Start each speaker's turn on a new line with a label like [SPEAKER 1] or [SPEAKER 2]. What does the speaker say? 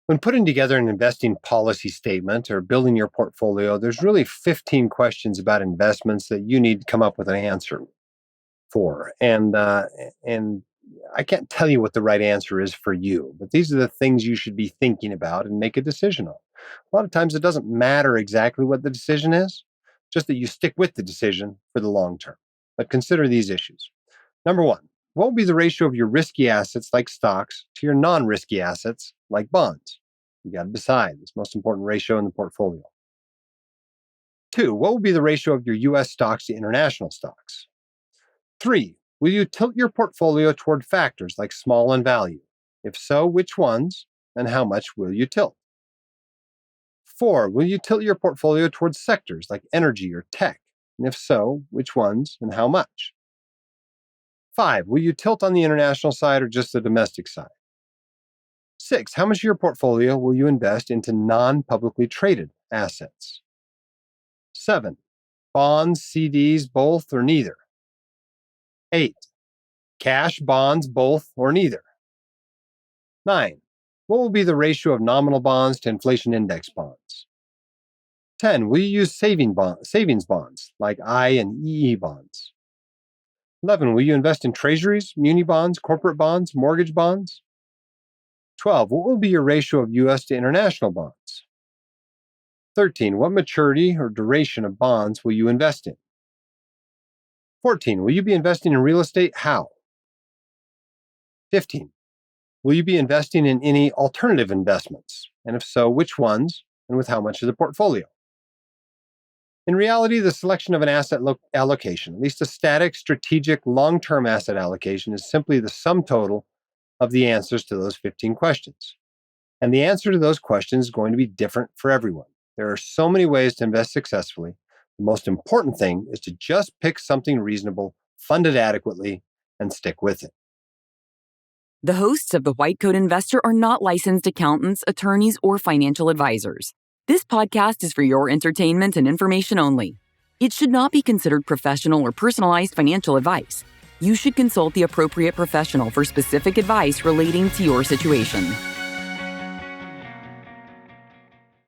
[SPEAKER 1] When putting together an investing policy statement or building your portfolio, there's really 15 questions about investments that you need to come up with an answer for. And I can't tell you what the right answer is for you, but these are the things you should be thinking about and make a decision on. A lot of times it doesn't matter exactly what the decision is, just that you stick with the decision for the long term. But consider these issues. Number one, what will be the ratio of your risky assets like stocks to your non-risky assets like bonds? You got to decide this most important ratio in the portfolio. Two, what will be the ratio of your US stocks to international stocks? Three, will you tilt your portfolio toward factors like small and value? If so, which ones and how much will you tilt? Four, will you tilt your portfolio towards sectors like energy or tech? And if so, which ones and how much? Five, will you tilt on the international side or just the domestic side? Six, how much of your portfolio will you invest into non-publicly traded assets? Seven, bonds, CDs, both or neither? Eight, cash, bonds, both or neither? Nine, what will be the ratio of nominal bonds to inflation index bonds? 10, will you use savings bonds like I and EE bonds? 11, will you invest in treasuries, muni bonds, corporate bonds, mortgage bonds? 12, what will be your ratio of US to international bonds? 13, what maturity or duration of bonds will you invest in? 14, will you be investing in real estate? How? 15, will you be investing in any alternative investments? And if so, which ones and with how much of the portfolio? In reality, the selection of an asset allocation, at least a static, strategic, long-term asset allocation, is simply the sum total of the answers to those 15 questions. And the answer to those questions is going to be different for everyone. There are so many ways to invest successfully. The most important thing is to just pick something reasonable, fund it adequately, and stick with it.
[SPEAKER 2] The hosts of The White Coat Investor are not licensed accountants, attorneys, or financial advisors. This podcast is for your entertainment and information only. It should not be considered professional or personalized financial advice. You should consult the appropriate professional for specific advice relating to your situation.